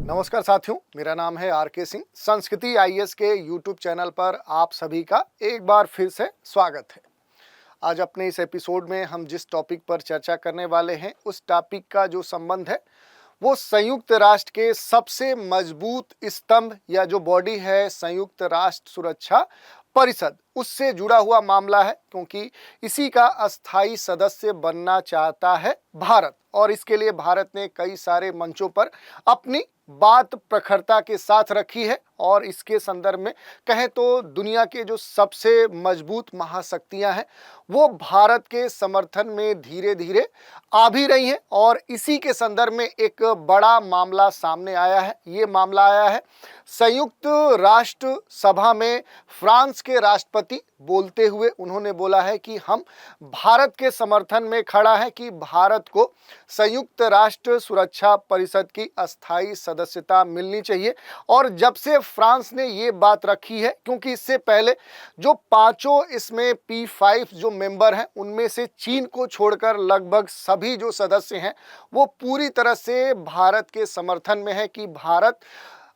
नमस्कार साथियों, मेरा नाम है आर.के. सिंह। संस्कृति आईएएस के यूट्यूब चैनल पर आप सभी का एक बार फिर से स्वागत है। आज अपने इस एपिसोड में हम जिस टॉपिक पर चर्चा करने वाले हैं उस टॉपिक का जो संबंध है वो संयुक्त राष्ट्र के सबसे मजबूत स्तंभ या जो बॉडी है संयुक्त राष्ट्र सुरक्षा परिषद, उससे जुड़ा हुआ मामला है, क्योंकि इसी का अस्थायी सदस्य बनना चाहता है भारत। और इसके लिए भारत ने कई सारे मंचों पर अपनी बात प्रखरता के साथ रखी है। और इसके संदर्भ में कहें तो दुनिया के जो सबसे मजबूत महाशक्तियां हैं वो भारत के समर्थन में धीरे धीरे आ भी रही हैं। और इसी के संदर्भ में एक बड़ा मामला सामने आया है। ये मामला आया है संयुक्त राष्ट्र सभा में फ्रांस के राष्ट्रपति बोलते हुए उन्होंने बोला है कि हम भारत के समर्थन में खड़ा है कि भारत को संयुक्त राष्ट्र सुरक्षा परिषद की अस्थायी सदस्यता मिलनी चाहिए। और जब से फ्रांस ने ये बात रखी है, क्योंकि इससे पहले जो पांचों इसमें P5 जो मेंबर हैं उनमें से चीन को छोड़कर लगभग सभी जो सदस्य हैं वो पूरी तरह से भारत के समर्थन में है कि भारत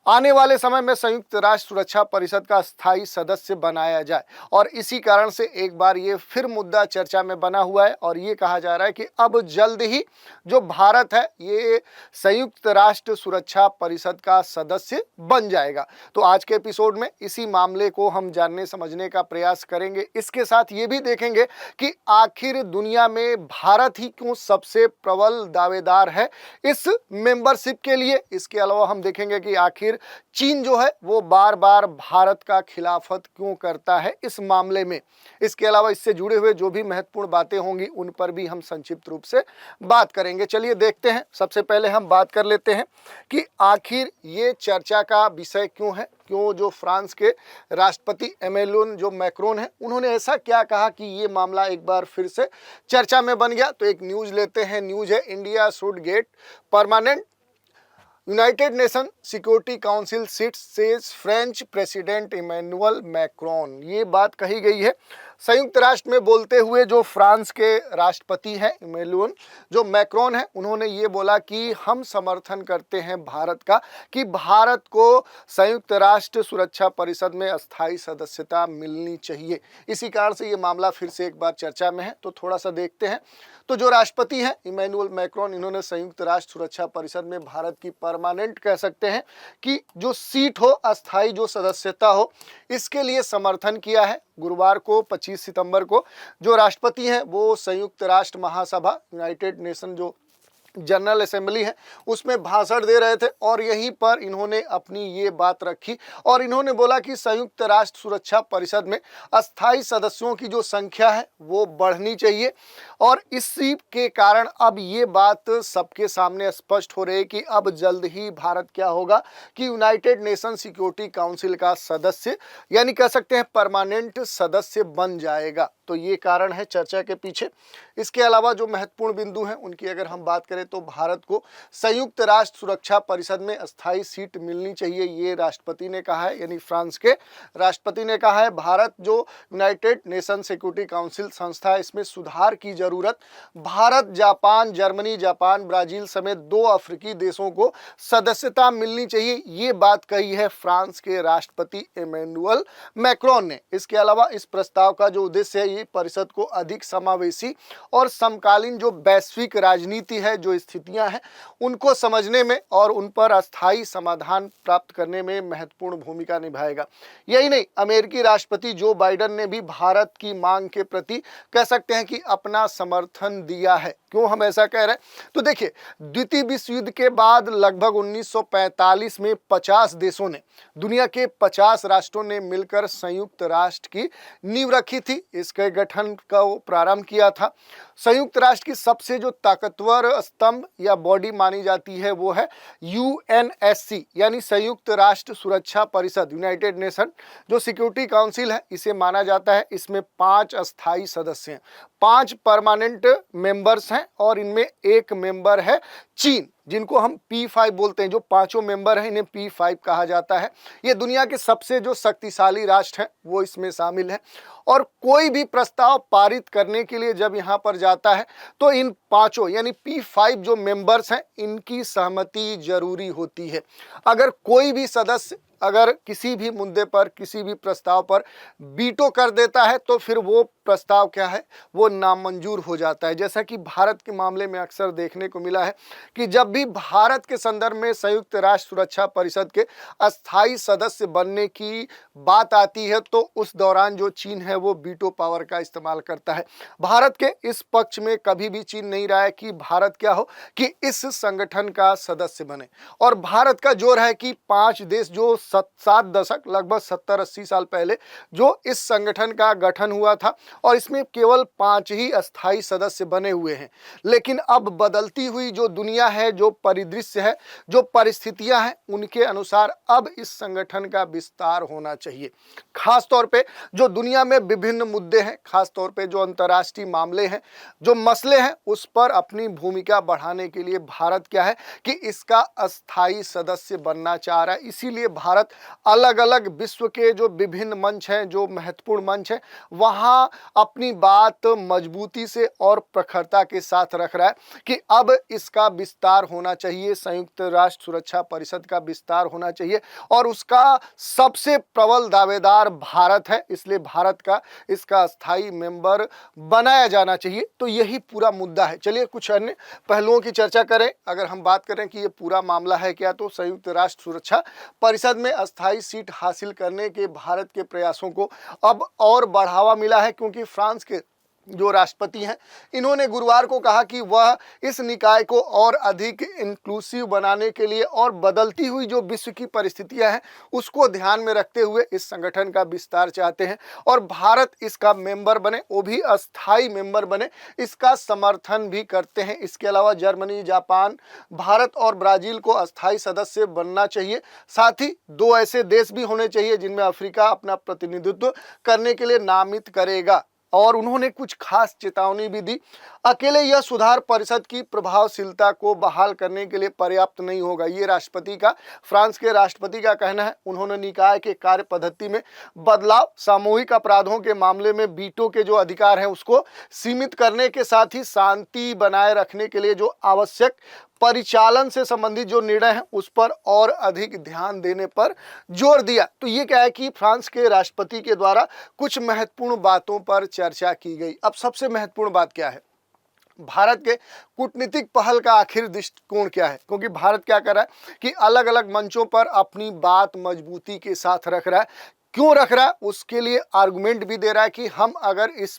आने वाले समय में संयुक्त राष्ट्र सुरक्षा परिषद का स्थायी सदस्य बनाया जाए। और इसी कारण से एक बार ये फिर मुद्दा चर्चा में बना हुआ है और ये कहा जा रहा है कि अब जल्द ही जो भारत है ये संयुक्त राष्ट्र सुरक्षा परिषद का सदस्य बन जाएगा। तो आज के एपिसोड में इसी मामले को हम जानने समझने का प्रयास करेंगे। इसके साथ ये भी देखेंगे कि आखिर दुनिया में भारत ही क्यों सबसे प्रबल दावेदार है इस मेंबरशिप के लिए। इसके अलावा हम देखेंगे कि आखिर चीन जो है वो बार बार भारत का खिलाफत क्यों करता है इस मामले में। इसके अलावा इससे जुड़े हुए जो भी महत्वपूर्ण बातें होंगी उन पर भी हम संक्षिप्त रूप से बात करेंगे। चलिए देखते हैं। सबसे पहले हम बात कर लेते हैं कि आखिर ये चर्चा का विषय क्यों है, क्यों जो फ्रांस के राष्ट्रपति एमेनुएल जो मैक्रोन है उन्होंने ऐसा क्या कहा कि ये मामला एक बार फिर से चर्चा में बन गया। तो एक न्यूज लेते हैं। न्यूज है India should get permanent United Nation Security Council seat says French President Emmanuel Macron. ये बात कही गई है संयुक्त राष्ट्र में बोलते हुए। जो फ्रांस के राष्ट्रपति हैं इमैनुअल जो मैक्रोन है उन्होंने ये बोला कि हम समर्थन करते हैं भारत का कि भारत को संयुक्त राष्ट्र सुरक्षा परिषद में अस्थायी सदस्यता मिलनी चाहिए। इसी कारण से ये मामला फिर से एक बार चर्चा में है। तो थोड़ा सा देखते हैं। तो जो राष्ट्रपति हैं इमैनुअल मैक्रोन, इन्होंने संयुक्त राष्ट्र सुरक्षा परिषद में भारत की परमानेंट कह सकते हैं कि जो सीट हो, अस्थायी जो सदस्यता हो, इसके लिए समर्थन किया है। गुरुवार को 25 सितंबर को जो राष्ट्रपति हैं वो संयुक्त राष्ट्र महासभा यूनाइटेड नेशन जो जनरल असेंबली है उसमें भाषण दे रहे थे और यहीं पर इन्होंने अपनी ये बात रखी और इन्होंने बोला कि संयुक्त राष्ट्र सुरक्षा परिषद में अस्थायी सदस्यों की जो संख्या है वो बढ़नी चाहिए। और इसी के कारण अब ये बात सबके सामने स्पष्ट हो रही है कि अब जल्द ही भारत क्या होगा कि यूनाइटेड नेशन सिक्योरिटी काउंसिल का सदस्य यानी कह सकते हैं परमानेंट सदस्य बन जाएगा। तो ये कारण है चर्चा के पीछे। इसके अलावा जो महत्वपूर्ण बिंदु हैं उनकी अगर हम बात करें तो भारत को संयुक्त राष्ट्र सुरक्षा परिषद में अस्थायी सीट मिलनी चाहिए, ये राष्ट्रपति ने कहा है, यानी फ्रांस के राष्ट्रपति ने कहा है। भारत जो यूनाइटेड नेशन सिक्योरिटी काउंसिल संस्था है इसमें सुधार की जरूरत। Bharat, Japan, Germany, Japan, Brazil समेत 2 अफ्रीकी देशों को सदस्यता मिलनी चाहिए, ये बात कही है फ्रांस के राष्ट्रपति इमैनुअल मैक्रोन ने। इसके अलावा इस प्रस्ताव का जो उद्देश्य है ये परिषद को अधिक समावेशी और समकालीन जो वैश्विक राजनीति है, जो स्थितियां हैं उनको समझने में और उन पर अस्थायी समाधान प्राप्त करने में महत्वपूर्ण भूमिका निभाएगा। यही नहीं, अमेरिकी राष्ट्रपति जो बाइडेन ने भी भारत की मांग के प्रति कह सकते हैं कि अपना समर्थन दिया है। क्यों हम ऐसा कह रहे हैं? तो देखिए, द्वितीय विश्व युद्ध के बाद लगभग 1945 में 50 देशों ने, दुनिया के 50 राष्ट्रों ने मिलकर संयुक्त राष्ट्र की नींव रखी थी। इसके गठन का प्रारंभ किया था। संयुक्त राष्ट्र की सबसे जो ताकतवर स्तंभ या बॉडी मानी जाती है वो है यूएनएससी यानी संयुक्त राष्ट्र सुरक्षा परिषद, यूनाइटेड नेशन जो सिक्योरिटी काउंसिल है इसे माना जाता है। इसमें 5 अस्थायी सदस्य हैं, 5 परमानेंट मेंबर्स हैं और इनमें एक मेंबर है चीन। जिनको हम P5 बोलते हैं, जो पांचों मेंबर हैं इन्हें P5 कहा जाता है। ये दुनिया के सबसे जो शक्तिशाली राष्ट्र हैं वो इसमें शामिल हैं। और कोई भी प्रस्ताव पारित करने के लिए जब यहाँ पर जाता है तो इन पांचों यानी P5 जो मेंबर्स हैं इनकी सहमति जरूरी होती है। अगर कोई भी सदस्य अगर किसी भी मुद्दे पर, किसी भी प्रस्ताव पर वीटो कर देता है तो फिर वो प्रस्ताव क्या है, वो नामंजूर हो जाता है। जैसा कि भारत के मामले में अक्सर देखने को मिला है कि जब भी भारत के संदर्भ में संयुक्त राष्ट्र सुरक्षा परिषद के अस्थायी सदस्य बनने की बात आती है तो उस दौरान जो चीन है वो वीटो पावर का इस्तेमाल करता है। भारत के इस पक्ष में कभी भी चीन नहीं रहा है कि भारत क्या हो कि इस संगठन का सदस्य बने। और भारत का जोर है कि 5 देश जो 7 दशक लगभग 70-80 साल पहले जो इस संगठन का गठन हुआ था और इसमें केवल 5 ही अस्थायी सदस्य बने हुए हैं। लेकिन अब बदलती हुई जो दुनिया है, जो परिदृश्य है, जो परिस्थितियां हैं, उनके अनुसार अब इस संगठन का विस्तार होना चाहिए। खास तौर पे जो दुनिया में विभिन्न मुद्दे हैं, खास तौर पे जो अंतर्राष्ट्रीय मामले हैं, जो मसले हैं, उस पर अपनी भूमिका बढ़ाने के लिए भारत क्या है कि इसका अस्थायी सदस्य बनना चाह रहा है। इसीलिए भारत अलग अलग विश्व के जो विभिन्न मंच हैं, जो महत्वपूर्ण मंच हैं, वहां अपनी बात मजबूती से और प्रखरता के साथ रख रहा है कि अब इसका विस्तार होना चाहिए, संयुक्त राष्ट्र सुरक्षा परिषद का विस्तार होना चाहिए और उसका सबसे प्रबल दावेदार भारत है। इसलिए भारत का इसका स्थायी मेंबर बनाया जाना चाहिए। तो यही पूरा मुद्दा है। चलिए कुछ अन्य पहलुओं की चर्चा करें। अगर हम बात करें कि ये पूरा मामला है क्या, तो संयुक्त राष्ट्र सुरक्षा परिषद में अस्थायी सीट हासिल करने के भारत के प्रयासों को अब और बढ़ावा मिला है, क्योंकि फ्रांस के जो राष्ट्रपति हैं इन्होंने गुरुवार को कहा कि वह इस निकाय को और अधिक इंक्लूसिव बनाने के लिए और बदलती हुई जो विश्व की परिस्थितियां हैं उसको ध्यान में रखते हुए इस संगठन का विस्तार चाहते हैं और भारत इसका मेंबर बने, वो भी अस्थायी मेंबर बने, इसका समर्थन भी करते हैं। इसके अलावा जर्मनी, जापान, भारत और ब्राजील को अस्थायी सदस्य बनना चाहिए। साथ ही 2 ऐसे देश भी होने चाहिए जिनमें अफ्रीका अपना प्रतिनिधित्व करने के लिए नामित करेगा। और उन्होंने कुछ खास चेतावनी भी दी। अकेले यह सुधार परिषद की प्रभावशीलता को बहाल करने के लिए पर्याप्त नहीं होगा, ये राष्ट्रपति का, फ्रांस के राष्ट्रपति का कहना है। उन्होंने निकाय के कार्य पद्धति में बदलाव, सामूहिक अपराधों के मामले में वीटो के जो अधिकार हैं उसको सीमित करने के साथ ही शांति बनाए रखने के लिए जो आवश्यक परिचालन से संबंधित जो निर्णय है उस पर और अधिक ध्यान देने पर जोर दिया। तो ये क्या है कि फ्रांस के राष्ट्रपति के द्वारा कुछ महत्वपूर्ण बातों पर चर्चा की गई। अब सबसे महत्वपूर्ण बात क्या है, भारत के कूटनीतिक पहल का आखिर दृष्टिकोण क्या है, क्योंकि भारत क्या कर रहा है कि अलग अलग मंचों पर अपनी बात मजबूती के साथ रख रहा है। क्यों रख रहा है, उसके लिए आर्गुमेंट भी दे रहा है कि हम अगर इस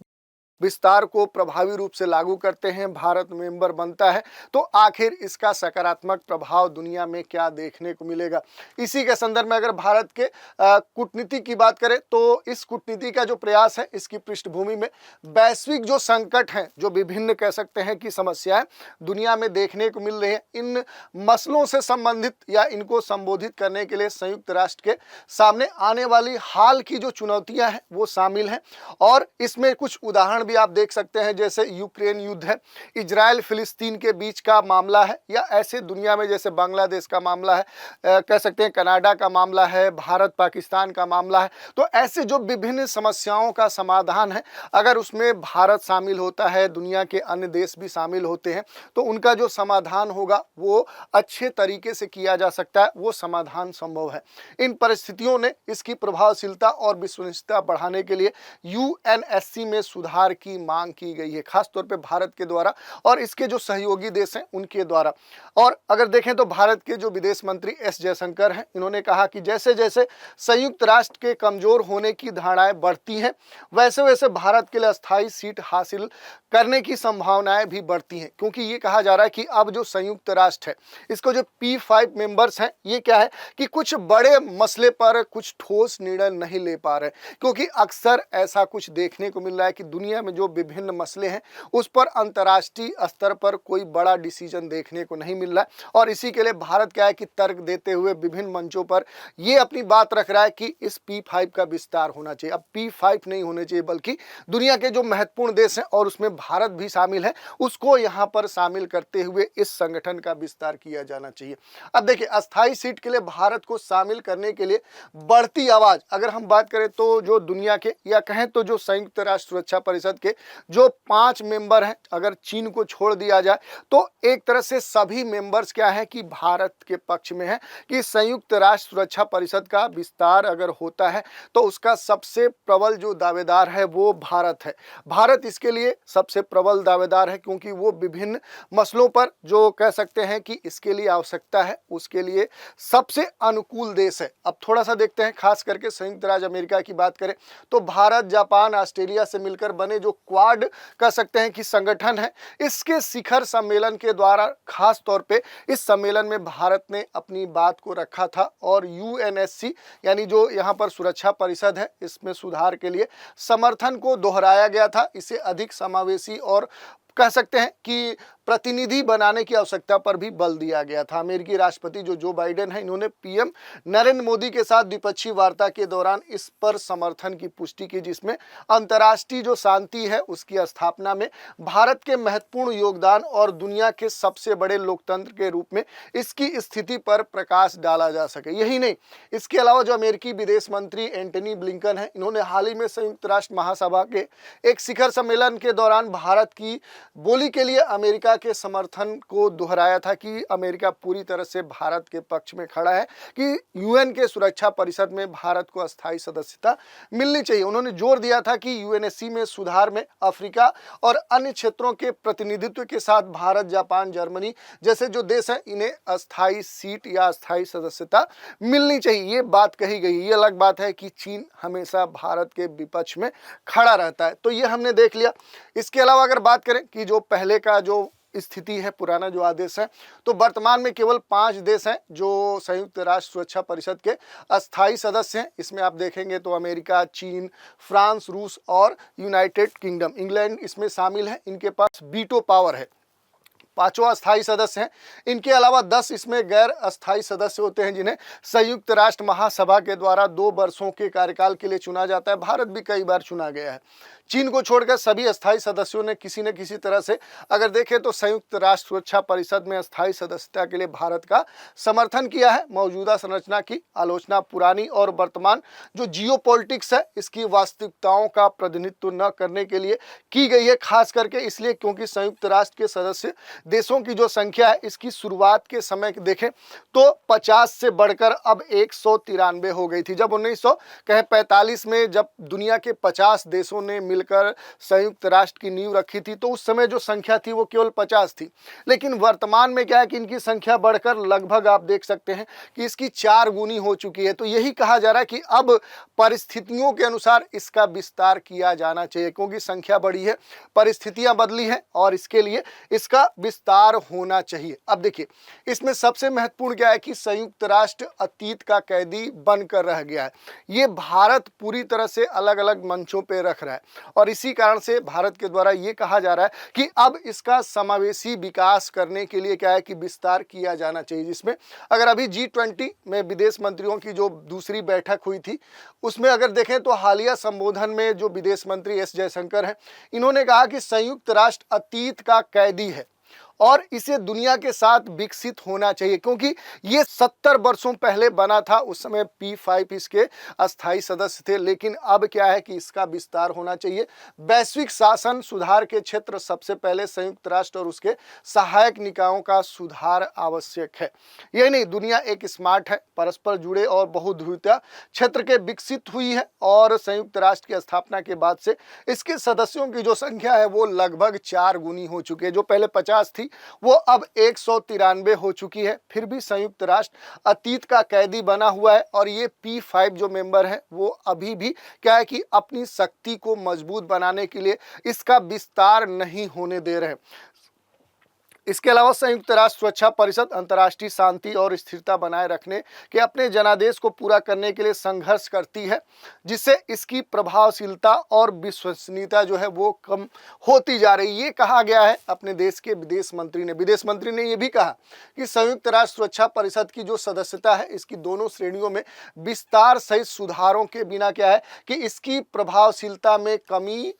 विस्तार को प्रभावी रूप से लागू करते हैं, भारत मेंबर बनता है, तो आखिर इसका सकारात्मक प्रभाव दुनिया में क्या देखने को मिलेगा। इसी के संदर्भ में अगर भारत के कूटनीति की बात करें तो इस कूटनीति का जो प्रयास है, इसकी पृष्ठभूमि में वैश्विक जो संकट हैं, जो विभिन्न कह सकते हैं कि समस्याएं दुनिया में देखने को मिल रही हैं, इन मसलों से संबंधित या इनको संबोधित करने के लिए संयुक्त राष्ट्र के सामने आने वाली हाल की जो चुनौतियां हैं वो शामिल हैं। और इसमें कुछ उदाहरण भी आप देख सकते हैं, जैसे यूक्रेन युद्ध है, इजराइल फिलिस्तीन के बीच का मामला है, या ऐसे दुनिया में जैसे बांग्लादेश का मामला है, कह सकते हैं कनाडा का मामला है, भारत पाकिस्तान का मामला है। तो ऐसे जो विभिन्न समस्याओं का समाधान है, अगर उसमें भारत शामिल होता है, दुनिया के अन्य देश भी शामिल होते हैं, तो उनका जो समाधान होगा वो अच्छे तरीके से किया जा सकता है, वो समाधान संभव है। इन परिस्थितियों ने इसकी प्रभावशीलता और विश्वसनीयता बढ़ाने के लिए यूएनएससी में सुधार की मांग की गई है, खासतौर पे भारत के द्वारा और इसके जो सहयोगी देश हैं उनके द्वारा। और अगर देखें तो भारत के जो विदेश मंत्री एस जयशंकर हैं, इन्होंने कहा कि जैसे जैसे संयुक्त राष्ट्र के कमजोर होने की धारणाएं बढ़ती हैं, वैसे वैसे भारत के लिए अस्थायी सीट हासिल करने की संभावनाएं भी बढ़ती हैं, क्योंकि ये कहा जा रहा है कि अब जो संयुक्त राष्ट्र है, इसको जो P5 मेंबर्स हैं, ये क्या है कि कुछ बड़े मसले पर कुछ ठोस निर्णय नहीं ले पा रहे, क्योंकि अक्सर ऐसा कुछ देखने को मिल रहा है कि दुनिया में जो विभिन्न मसले हैं उस पर अंतर्राष्ट्रीय स्तर पर कोई बड़ा डिसीजन देखने को नहीं मिल रहा है। और इसी के लिए भारत क्या है कि तर्क देते हुए विभिन्न मंचों पर ये अपनी बात रख रहा है कि इस P5 का विस्तार होना चाहिए। अब P5 नहीं होने चाहिए, बल्कि दुनिया के जो महत्वपूर्ण देश हैं और उसमें भारत भी शामिल है, उसको यहाँ पर शामिल करते हुए इस संगठन का विस्तार किया जाना चाहिए। अब देखिए, अस्थायी सीट के लिए भारत को शामिल करने के लिए बढ़ती आवाज, अगर हम बात करें तो जो दुनिया के या कहें तो जो संयुक्त राष्ट्र सुरक्षा परिषद के जो 5 मेंबर हैं, अगर चीन को छोड़ दिया जाए तो एक तरह से सभी मेंबर्स क्या है कि भारत के पक्ष में है कि संयुक्त राष्ट्र सुरक्षा परिषद का विस्तार अगर होता है तो उसका सबसे प्रबल जो दावेदार है वो भारत है। भारत इसके लिए सबसे प्रबल दावेदार है क्योंकि वो विभिन्न मसलों पर जो कह सकते हैं कि इसके लिए आवश्यकता है उसके लिए सबसे अनुकूल देश है। अब थोड़ा सा देखते हैं, खास करके संयुक्त राज्य अमेरिका की बात करें तो भारत, जापान, ऑस्ट्रेलिया से मिलकर बने जो क्वाड कह सकते हैं कि संगठन है, इसके शिखर सम्मेलन के द्वारा खास तौर पे इस सम्मेलन में भारत ने अपनी बात को रखा था और UNSC यानी जो यहाँ पर सुरक्षा परिषद है इसमें सुधार के लिए समर्थन को दोहराया गया था। इसे अधिक समावेशी और कह सकते हैं कि प्रतिनिधि बनाने की आवश्यकता पर भी बल दिया गया था। अमेरिकी राष्ट्रपति जो बाइडेन है, इन्होंने PM नरेंद्र मोदी के साथ द्विपक्षीय वार्ता के दौरान इस पर समर्थन की पुष्टि की, जिसमें अंतर्राष्ट्रीय जो शांति है उसकी स्थापना में भारत के महत्वपूर्ण योगदान और दुनिया के सबसे बड़े लोकतंत्र के रूप में इसकी स्थिति पर प्रकाश डाला जा सके। यही नहीं, इसके अलावा जो अमेरिकी विदेश मंत्री एंटनी ब्लिंकन है, इन्होंने हाल ही में संयुक्त राष्ट्र महासभा के एक शिखर सम्मेलन के दौरान भारत की बोली के लिए अमेरिका के समर्थन को दोहराया था कि अमेरिका पूरी तरह से भारत के पक्ष में खड़ा है कि UN के सुरक्षा परिषद में भारत को अस्थायी सदस्यता मिलनी चाहिए। उन्होंने जोर दिया था कि UNSC में सुधार में अफ्रीका और अन्य क्षेत्रों के प्रतिनिधित्व के साथ भारत, जापान, जर्मनी जैसे जो देश हैं, इन्हें अस्थायी सीट या अस्थायी सदस्यता मिलनी चाहिए। ये बात कही गई। ये अलग बात है कि चीन हमेशा भारत के विपक्ष में खड़ा रहता है, तो ये हमने देख लिया। इसके अलावा अगर बात करें कि जो पहले का जो स्थिति है, पुराना जो आदेश है, तो वर्तमान में केवल 5 देश हैं जो संयुक्त राष्ट्र सुरक्षा परिषद के अस्थायी सदस्य हैं। इसमें आप देखेंगे तो अमेरिका, चीन, फ्रांस, रूस और यूनाइटेड किंगडम, इंग्लैंड इसमें शामिल है। इनके पास वीटो पावर है, 5वां अस्थायी सदस्य हैं। इनके अलावा 10 इसमें गैर अस्थायी सदस्य होते हैं जिन्हें संयुक्त राष्ट्र महासभा के द्वारा 2 वर्षों के कार्यकाल के लिए चुना जाता है। भारत भी कई बार चुना गया है। चीन को छोड़कर सभी अस्थायी सदस्यों ने किसी न किसी तरह से अगर देखें तो संयुक्त राष्ट्र सुरक्षा परिषद में अस्थायी सदस्यता के लिए भारत का समर्थन किया है। मौजूदा संरचना की आलोचना पुरानी और वर्तमान जो जियोपॉलिटिक्स है इसकी वास्तविकताओं का प्रतिनिधित्व न करने के लिए की गई है, खास करके इसलिए क्योंकि संयुक्त राष्ट्र के सदस्य देशों की जो संख्या है इसकी शुरुआत के समय देखें तो 50 से बढ़कर अब 193 हो गई थी। जब 1945 में जब दुनिया के 50 देशों ने मिलकर संयुक्त राष्ट्र की नींव रखी थी तो उस समय जो संख्या थी वो केवल 50 थी। लेकिन वर्तमान में क्या है कि इनकी संख्या बढ़कर लगभग आप देख सकते हैं कि इसकी 4 गुनी हो चुकी है। तो यही कहा जा रहा है कि अब परिस्थितियों के अनुसार इसका विस्तार किया जाना चाहिए क्योंकि संख्या बढ़ी है, परिस्थितियां बदली हैं और इसके लिए इसका विस्तार होना चाहिए। अब देखिए, इसमें सबसे महत्वपूर्ण क्या है कि संयुक्त राष्ट्र अतीत का कैदी बनकर रह गया है। ये भारत पूरी तरह से अलग अलग मंचों पे रख रहा है और इसी कारण से भारत के द्वारा ये कहा जा रहा है कि अब इसका समावेशी विकास करने के लिए क्या है कि विस्तार किया जाना चाहिए। जिसमें अगर अभी G20 में विदेश मंत्रियों की जो दूसरी बैठक हुई थी उसमें अगर देखें तो हालिया संबोधन में जो विदेश मंत्री S जयशंकर हैं, इन्होंने कहा कि संयुक्त राष्ट्र अतीत का कैदी है और इसे दुनिया के साथ विकसित होना चाहिए क्योंकि ये 70 वर्षों पहले बना था। उस समय P5 इसके अस्थायी सदस्य थे, लेकिन अब क्या है कि इसका विस्तार होना चाहिए। वैश्विक शासन सुधार के क्षेत्र सबसे पहले संयुक्त राष्ट्र और उसके सहायक निकायों का सुधार आवश्यक है। यही नहीं, दुनिया एक स्मार्ट है, परस्पर जुड़े और बहुध्रुवीय क्षेत्र के विकसित हुई है और संयुक्त राष्ट्र की स्थापना के बाद से इसके सदस्यों की जो संख्या है वो लगभग 4 गुनी हो चुकी है। जो पहले 50 थी वो अब 193 हो चुकी है। फिर भी संयुक्त राष्ट्र अतीत का कैदी बना हुआ है और ये P5 जो मेंबर है वो अभी भी क्या है कि अपनी शक्ति को मजबूत बनाने के लिए इसका विस्तार नहीं होने दे रहे हैं। इसके अलावा संयुक्त राष्ट्र सुरक्षा परिषद अंतर्राष्ट्रीय शांति और स्थिरता बनाए रखने के अपने जनादेश को पूरा करने के लिए संघर्ष करती है, जिससे इसकी प्रभावशीलता और विश्वसनीयता जो है वो कम होती जा रही है। ये कहा गया है अपने देश के विदेश मंत्री ने ये भी कहा कि संयुक्त राष्ट्र सुरक्षा परिषद की जो सदस्यता है इसकी दोनों श्रेणियों में विस्तार सहित सुधारों के बिना क्या है कि इसकी प्रभावशीलता में कमी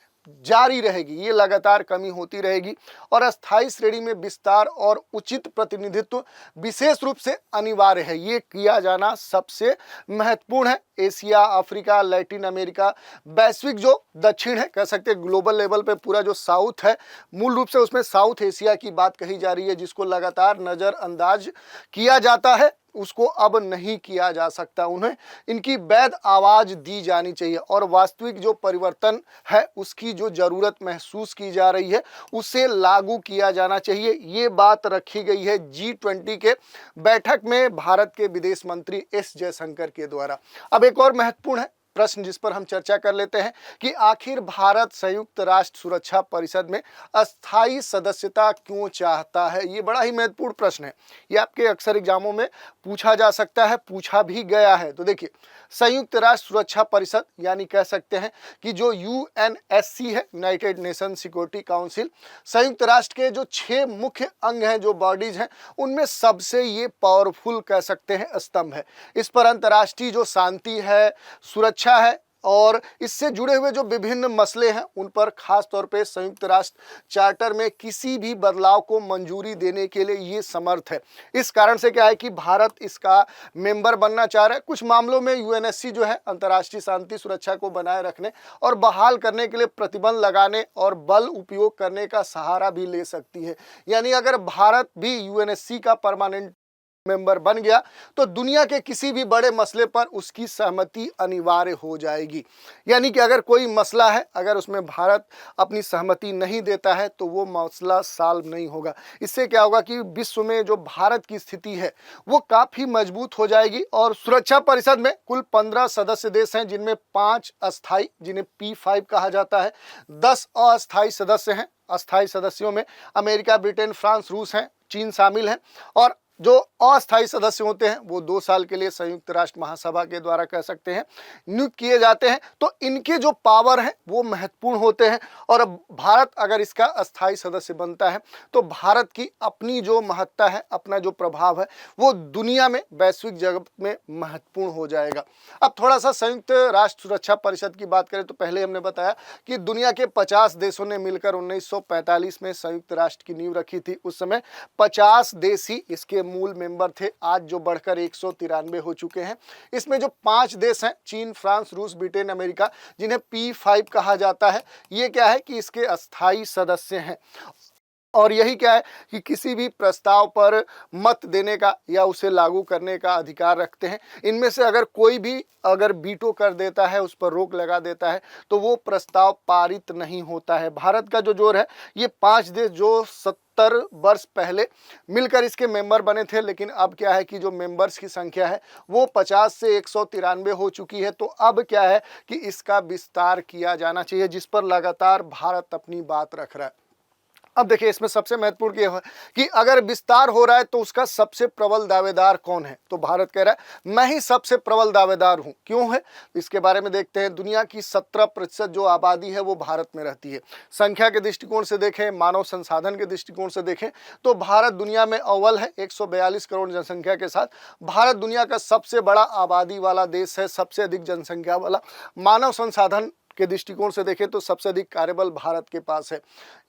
जारी रहेगी, ये लगातार कमी होती रहेगी और अस्थायी श्रेणी में विस्तार और उचित प्रतिनिधित्व विशेष रूप से अनिवार्य है। ये किया जाना सबसे महत्वपूर्ण है। एशिया, अफ्रीका, लैटिन अमेरिका, वैश्विक जो दक्षिण है, कह सकते हैं ग्लोबल लेवल पे पूरा जो साउथ है, मूल रूप से उसमें साउथ एशिया की बात कही जा रही है, जिसको लगातार नज़रअंदाज किया जाता है, उसको अब नहीं किया जा सकता। उन्हें इनकी वैध आवाज़ दी जानी चाहिए और वास्तविक जो परिवर्तन है उसकी जो ज़रूरत महसूस की जा रही है उसे लागू किया जाना चाहिए। ये बात रखी गई है G20 के बैठक में भारत के विदेश मंत्री एस जयशंकर के द्वारा। अब एक और महत्वपूर्ण है प्रश्न जिस पर हम चर्चा कर लेते हैं कि आखिर भारत संयुक्त राष्ट्र सुरक्षा परिषद में अस्थायी सदस्यता क्यों चाहता है। ये बड़ा ही महत्वपूर्ण प्रश्न है। ये आपके अक्सर एग्जामों में पूछा जा सकता है, पूछा भी गया है। तो देखिए, संयुक्त राष्ट्र सुरक्षा परिषद यानी कह सकते हैं कि जो UNSC है, यूनाइटेड नेशन सिक्योरिटी काउंसिल, संयुक्त राष्ट्र के जो 6 मुख्य अंग हैं, जो बॉडीज हैं, उनमें सबसे ये पावरफुल कह सकते हैं स्तंभ है। इस पर अंतर्राष्ट्रीय जो शांति है, सुरक्षा है और इससे जुड़े हुए जो विभिन्न मसले हैं उन पर खास तौर पे संयुक्त राष्ट्र चार्टर में किसी भी बदलाव को मंजूरी देने के लिए ये समर्थ है। इस कारण से क्या है कि भारत इसका मेंबर बनना चाह रहा है। कुछ मामलों में UNSC जो है अंतर्राष्ट्रीय शांति सुरक्षा को बनाए रखने और बहाल करने के लिए प्रतिबंध लगाने और बल उपयोग करने का सहारा भी ले सकती है। यानी अगर भारत भी UNSC का परमानेंट मेंबर बन गया तो दुनिया के किसी भी बड़े मसले पर उसकी सहमति अनिवार्य हो जाएगी। यानी कि अगर कोई मसला है, अगर उसमें भारत अपनी सहमति नहीं देता है तो वो मसला सॉल्व नहीं होगा। इससे क्या होगा कि विश्व में जो भारत की स्थिति है वो काफ़ी मजबूत हो जाएगी। और सुरक्षा परिषद में कुल 15 सदस्य देश हैं, जिनमें 5 अस्थायी, जिन्हें P5 कहा जाता है, 10 अस्थायी सदस्य हैं। अस्थायी सदस्यों में अमेरिका, ब्रिटेन, फ्रांस, रूस हैं, चीन शामिल हैं। और जो अस्थायी सदस्य होते हैं वो 2 साल के लिए संयुक्त राष्ट्र महासभा के द्वारा कह सकते हैं नियुक्त किए जाते हैं। तो इनके जो पावर हैं वो महत्वपूर्ण होते हैं। और अब भारत अगर इसका अस्थायी सदस्य बनता है तो भारत की अपनी जो महत्ता है, अपना जो प्रभाव है, वो दुनिया में, वैश्विक जगत में महत्वपूर्ण हो जाएगा। अब थोड़ा सा संयुक्त राष्ट्र सुरक्षा परिषद की बात करें तो पहले हमने बताया कि दुनिया के 50 देशों ने मिलकर 1945 में संयुक्त राष्ट्र की नींव रखी थी। उस समय 50 देश ही इसके मूल मेंबर थे। आज जो बढ़कर 193 हो चुके हैं। इसमें जो 5 देश हैं, चीन, फ्रांस, रूस, ब्रिटेन, अमेरिका, जिन्हें P5 कहा जाता है, ये क्या है कि इसके अस्थायी सदस्य हैं। और यही क्या है कि किसी भी प्रस्ताव पर मत देने का या उसे लागू करने का अधिकार रखते हैं। इनमें से अगर कोई भी अगर वीटो कर देता है, उस पर रोक लगा देता है, तो वो प्रस्ताव पारित नहीं होता है। भारत का जो जोर है, ये 5 देश जो 70 वर्ष पहले मिलकर इसके मेंबर बने थे, लेकिन अब क्या है कि जो मेंबर्स की संख्या है वो 50 से 193 हो चुकी है। तो अब क्या है कि इसका विस्तार किया जाना चाहिए, जिस पर लगातार भारत अपनी बात रख रहा है। अब देखिए, इसमें सबसे महत्वपूर्ण ये है कि अगर विस्तार हो रहा है तो उसका सबसे प्रबल दावेदार कौन है। तो भारत कह रहा है मैं ही सबसे प्रबल दावेदार हूं। क्यों है, इसके बारे में देखते हैं। दुनिया की 17% जो आबादी है वो भारत में रहती है। संख्या के दृष्टिकोण से देखें, मानव संसाधन के दृष्टिकोण से देखें तो भारत दुनिया में अव्वल है। 142 करोड़ जनसंख्या के साथ भारत दुनिया का सबसे बड़ा आबादी वाला देश है, सबसे अधिक जनसंख्या वाला। मानव संसाधन के दृष्टिकोण से देखें तो सबसे अधिक कार्यबल भारत के पास है।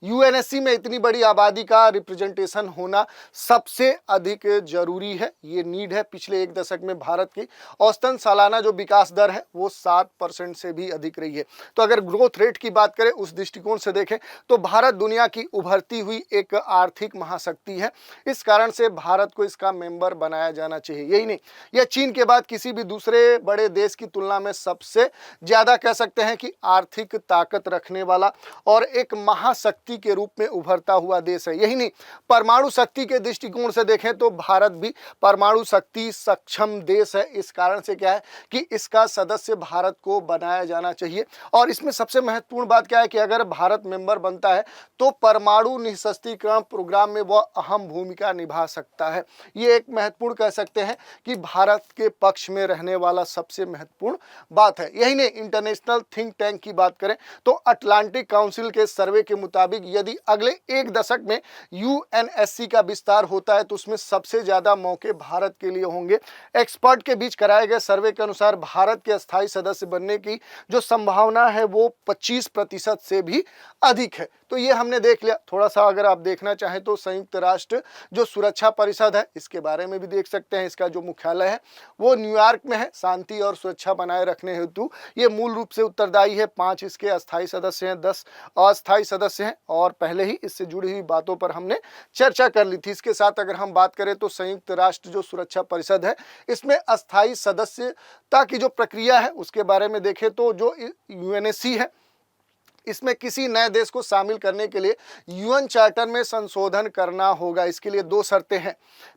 UNSC में इतनी बड़ी आबादी का रिप्रेजेंटेशन होना सबसे अधिक जरूरी है, ये नीड है। पिछले 1 दशक में भारत की औसतन सालाना जो विकास दर है वो 7% से भी अधिक रही है। तो अगर ग्रोथ रेट की बात करें उस दृष्टिकोण से देखें तो भारत दुनिया की उभरती हुई एक आर्थिक महाशक्ति है। इस कारण से भारत को इसका मेंबर बनाया जाना चाहिए। यही नहीं, यह चीन के बाद किसी भी दूसरे बड़े देश की तुलना में सबसे ज़्यादा कह सकते हैं कि आर्थिक ताकत रखने वाला और एक महाशक्ति के रूप में उभरता हुआ देश है। यही नहीं, परमाणु शक्ति के दृष्टिकोण से देखें तो भारत भी परमाणु शक्ति सक्षम देश है। इस कारण से क्या है कि इसका सदस्य भारत को बनाया जाना चाहिए। और इसमें सबसे महत्वपूर्ण बात क्या है कि अगर भारत मेंबर बनता है तो परमाणु निःशस्त्रीकरण प्रोग्राम में वह अहम भूमिका निभा सकता है। ये एक महत्वपूर्ण कह सकते हैं कि भारत के पक्ष में रहने वाला सबसे महत्वपूर्ण बात है। यही नहीं, इंटरनेशनल थिंक टैंक की बात करें तो अटलांटिक काउंसिल के सर्वे के मुताबिक यदि अगले एक दशक में यूएनएससी का विस्तार होता है तो उसमें सबसे ज्यादा मौके भारत के लिए होंगे। एक्सपर्ट के बीच कराए गए सर्वे के अनुसार भारत के अस्थायी सदस्य बनने की जो संभावना है वो 25% से भी अधिक है। तो ये हमने देख लिया। थोड़ा सा अगर आप देखना चाहें तो संयुक्त राष्ट्र जो सुरक्षा परिषद है इसके बारे में भी देख सकते हैं। इसका जो मुख्यालय है वो न्यूयॉर्क में है। शांति और सुरक्षा बनाए रखने हेतु ये मूल रूप से उत्तरदायी है। 5 इसके अस्थायी सदस्य हैं, 10 अस्थायी सदस्य हैं और पहले ही इससे जुड़ी हुई बातों पर हमने चर्चा कर ली थी। इसके साथ अगर हम बात करें तो संयुक्त राष्ट्र जो सुरक्षा परिषद है इसमें अस्थायी सदस्यता की जो प्रक्रिया है उसके बारे में देखें तो जो यूएनएससी है इसमें किसी नए देश को शामिल करने के लिए यूएन चार्टर में संशोधन करना होगा। इसके लिए 2 शर्तें हैं।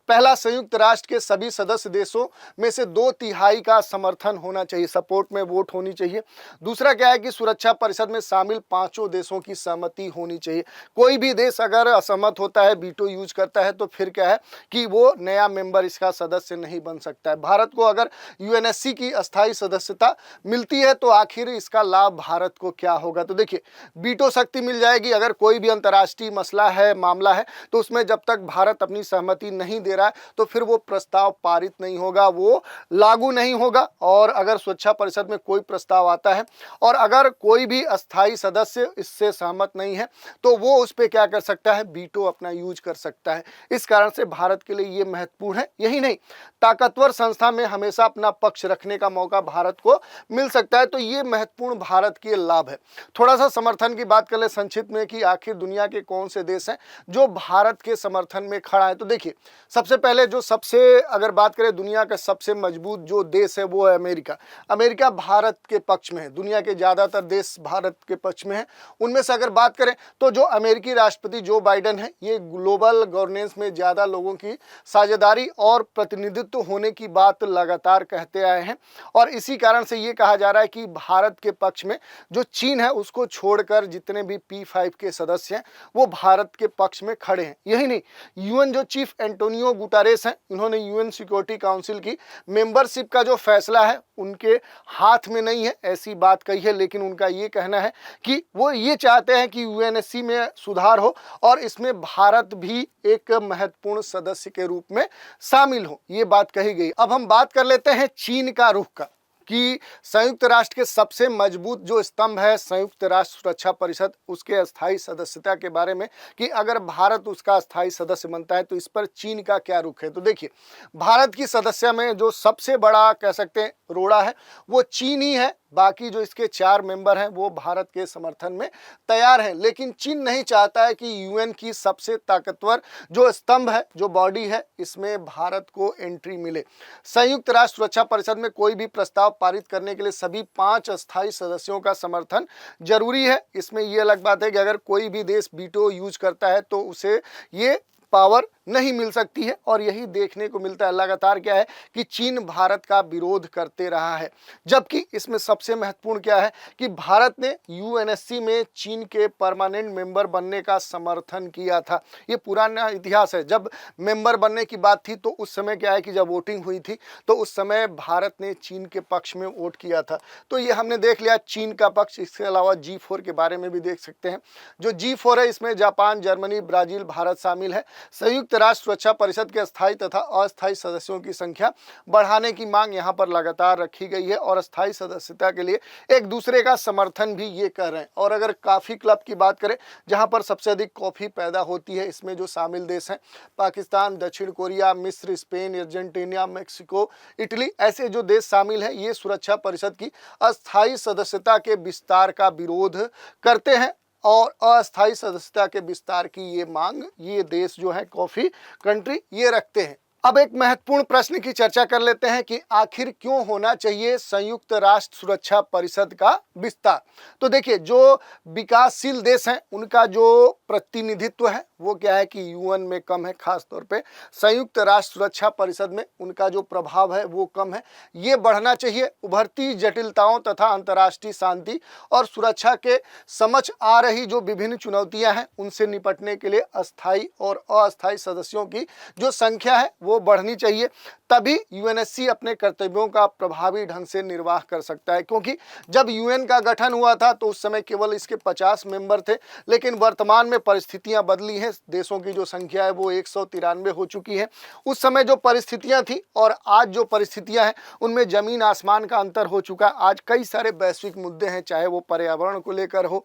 पहला, संयुक्त राष्ट्र के सभी सदस्य देशों में से 2/3 का समर्थन होना चाहिए, सपोर्ट में वोट होनी चाहिए। दूसरा क्या है कि सुरक्षा परिषद में शामिल 5 देशों की सहमति होनी चाहिए। कोई भी देश अगर असहमत होता है, वीटो यूज करता है तो फिर क्या है कि वो नया मेंबर इसका सदस्य नहीं बन सकता है। भारत को अगर यूएनएससी की अस्थायी सदस्यता मिलती है तो आखिर इसका लाभ भारत को क्या होगा? तो देखिए, वीटो शक्ति मिल जाएगी। अगर कोई भी अंतर्राष्ट्रीय मसला है, मामला है तो उसमें जब तक भारत अपनी सहमति नहीं दे रहा है तो फिर वो प्रस्ताव पारित नहीं होगा, वो लागू नहीं होगा। और अगर सुरक्षा परिषद में कोई प्रस्ताव आता है और अगर कोई भी अस्थायी सदस्य इससे सहमत नहीं है तो वो उस पर क्या कर सकता है? वीटो अपना यूज कर सकता है। इस कारण से भारत के लिए ये महत्वपूर्ण है। यही नहीं, ताकतवर संस्था में हमेशा अपना पक्ष रखने का मौका भारत को मिल सकता है। तो ये महत्वपूर्ण भारत के लाभ है। थोड़ा सा समर्थन की बात कर ले संक्षिप्त में कि आखिर दुनिया के कौन से देश हैं जो भारत के समर्थन में खड़ा है। तो देखिए, सबसे पहले जो सबसे अगर बात करें दुनिया का सबसे मजबूत जो देश है वो है अमेरिका। अमेरिका भारत के पक्ष में है। दुनिया के ज़्यादातर देश भारत के पक्ष में है। उनमें से अगर बात करें तो जो अमेरिकी राष्ट्रपति जो बाइडेन है ये ग्लोबल गवर्नेंस में ज़्यादा लोगों की साझेदारी और प्रतिनिधित्व होने की बात लगातार कहते आए हैं। और इसी कारण से ये कहा जा रहा है कि भारत के पक्ष में जो चीन है उसको छोड़कर जितने भी P5 के सदस्य हैं वो भारत के पक्ष में खड़े हैं। यही नहीं, यूएन जो चीफ एंटोनियो गुटारेस हैं इन्होंने यूएन सिक्योरिटी काउंसिल की मेंबरशिप का जो फैसला है उनके हाथ में नहीं है ऐसी बात कही है। लेकिन उनका ये कहना है कि वो ये चाहते हैं कि यूएनएससी में सुधार हो और इसमें भारत भी एक महत्वपूर्ण सदस्य के रूप में शामिल हो, ये बात कही गई। अब हम बात कर लेते हैं चीन का रुख का कि संयुक्त राष्ट्र के सबसे मजबूत जो स्तंभ है संयुक्त राष्ट्र सुरक्षा परिषद उसके अस्थायी सदस्यता के बारे में कि अगर भारत उसका अस्थायी सदस्य बनता है तो इस पर चीन का क्या रुख है। तो देखिए, भारत की सदस्य में जो सबसे बड़ा कह सकते हैं रोड़ा है वो चीन ही है। बाकी जो इसके 4 मेंबर हैं वो भारत के समर्थन में तैयार हैं। लेकिन चीन नहीं चाहता है कि यूएन की सबसे ताकतवर जो स्तंभ है, जो बॉडी है, इसमें भारत को एंट्री मिले। संयुक्त राष्ट्र सुरक्षा परिषद में कोई भी प्रस्ताव पारित करने के लिए सभी 5 अस्थायी सदस्यों का समर्थन जरूरी है। इसमें ये अलग बात है कि अगर कोई भी देश वीटो यूज करता है तो उसे ये पावर नहीं मिल सकती है। और यही देखने को मिलता है लगातार क्या है कि चीन भारत का विरोध करते रहा है। जबकि इसमें सबसे महत्वपूर्ण क्या है कि भारत ने यूएनएससी में चीन के परमानेंट मेंबर बनने का समर्थन किया था। ये पुराना इतिहास है। जब मेंबर बनने की बात थी तो उस समय क्या है कि जब वोटिंग हुई थी तो उस समय भारत ने चीन के पक्ष में वोट किया था। तो ये हमने देख लिया चीन का पक्ष। इसके अलावा G4 के बारे में भी देख सकते हैं। जो G4 है इसमें जापान, जर्मनी, ब्राजील, भारत शामिल है। संयुक्त राष्ट्र सुरक्षा परिषद के स्थायी तथा अस्थायी सदस्यों की संख्या बढ़ाने की मांग यहां पर लगातार रखी गई है और स्थायी सदस्यता के लिए एक दूसरे का समर्थन भी ये कर रहे हैं। और अगर कॉफी क्लब की बात करें जहां पर सबसे अधिक कॉफी पैदा होती है, इसमें जो शामिल देश हैं पाकिस्तान, दक्षिण कोरिया, मिस्र, स्पेन, अर्जेंटीना, मेक्सिको, इटली, ऐसे जो देश शामिल हैं ये सुरक्षा परिषद की अस्थायी सदस्यता के विस्तार का विरोध करते हैं और अस्थायी सदस्यता के विस्तार की ये मांग ये देश जो है कॉफी कंट्री ये रखते हैं। अब एक महत्वपूर्ण प्रश्न की चर्चा कर लेते हैं कि आखिर क्यों होना चाहिए संयुक्त राष्ट्र सुरक्षा परिषद का विस्तार। तो देखिए, जो विकासशील देश हैं उनका जो प्रतिनिधित्व है वो क्या है कि यूएन में कम है, खास तौर पे संयुक्त राष्ट्र सुरक्षा परिषद में उनका जो प्रभाव है वो कम है। ये बढ़ना चाहिए। उभरती जटिलताओं तथा अंतर्राष्ट्रीय शांति और सुरक्षा के समक्ष आ रही जो विभिन्न चुनौतियां हैं उनसे निपटने के लिए अस्थायी और अस्थायी सदस्यों की जो संख्या है वो बढ़नी चाहिए। तभी यूएनएससी अपने कर्तव्यों का प्रभावी ढंग से निर्वाह कर सकता है, क्योंकि जब यूएन का गठन हुआ था तो उस समय केवल इसके 50 मेंबर थे, लेकिन वर्तमान में परिस्थितियां बदली हैं। देशों की जो संख्या है वो 193 हो चुकी है। उस समय जो परिस्थितियां थी और आज जो परिस्थितियां हैं उनमें जमीन आसमान का अंतर हो चुका है। आज कई सारे वैश्विक मुद्दे हैं, चाहे वो पर्यावरण को लेकर हो,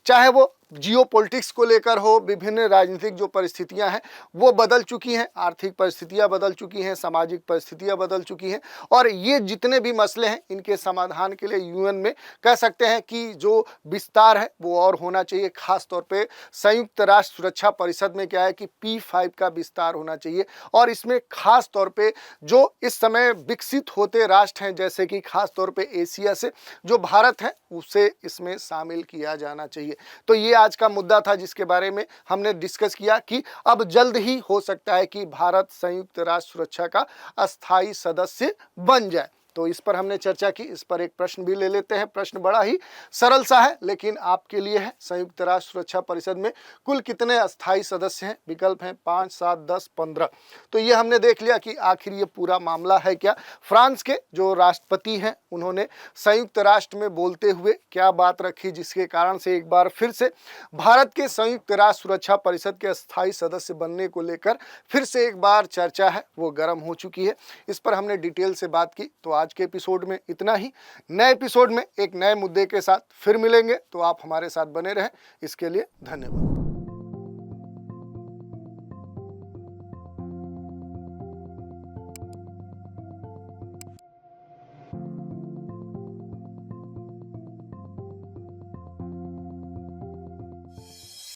चाहे वो जियोपॉलिटिक्स को लेकर हो, विभिन्न राजनीतिक जो परिस्थितियां हैं वो बदल चुकी हैं, आर्थिक परिस्थितियां बदल चुकी हैं, सामाजिक परिस्थितियां बदल चुकी हैं। और ये जितने भी मसले हैं इनके समाधान के लिए यूएन में कह सकते हैं कि जो विस्तार है वो और होना चाहिए। खास तौर पे संयुक्त राष्ट्र सुरक्षा परिषद में क्या है कि P5 का विस्तार होना चाहिए, और इसमें खास तौर पे जो इस समय विकसित होते राष्ट्र हैं, जैसे कि खास तौर पे एशिया से जो भारत है उसे इसमें शामिल किया जाना चाहिए। तो ये आज का मुद्दा था जिसके बारे में हमने डिस्कस किया कि अब जल्द ही हो सकता है कि भारत संयुक्त राष्ट्र सुरक्षा का अस्थायी सदस्य बन जाए। तो इस पर हमने चर्चा की। इस पर एक प्रश्न भी ले लेते हैं। प्रश्न बड़ा ही सरल सा है लेकिन आपके लिए है। संयुक्त राष्ट्र सुरक्षा परिषद में कुल कितने अस्थायी सदस्य हैं? विकल्प हैं 5, 7, 10, 15। तो ये हमने देख लिया कि आखिर ये पूरा मामला है क्या। फ्रांस के जो राष्ट्रपति हैं उन्होंने संयुक्त राष्ट्र में बोलते हुए क्या बात रखी, जिसके कारण से एक बार फिर से भारत के संयुक्त राष्ट्र सुरक्षा परिषद के अस्थायी सदस्य बनने को लेकर फिर से एक बार चर्चा है वो गर्म हो चुकी है। इस पर हमने डिटेल से बात की। तो आज के एपिसोड में इतना ही। नए एपिसोड में एक नए मुद्दे के साथ फिर मिलेंगे, तो आप हमारे साथ बने रहें। इसके लिए धन्यवाद।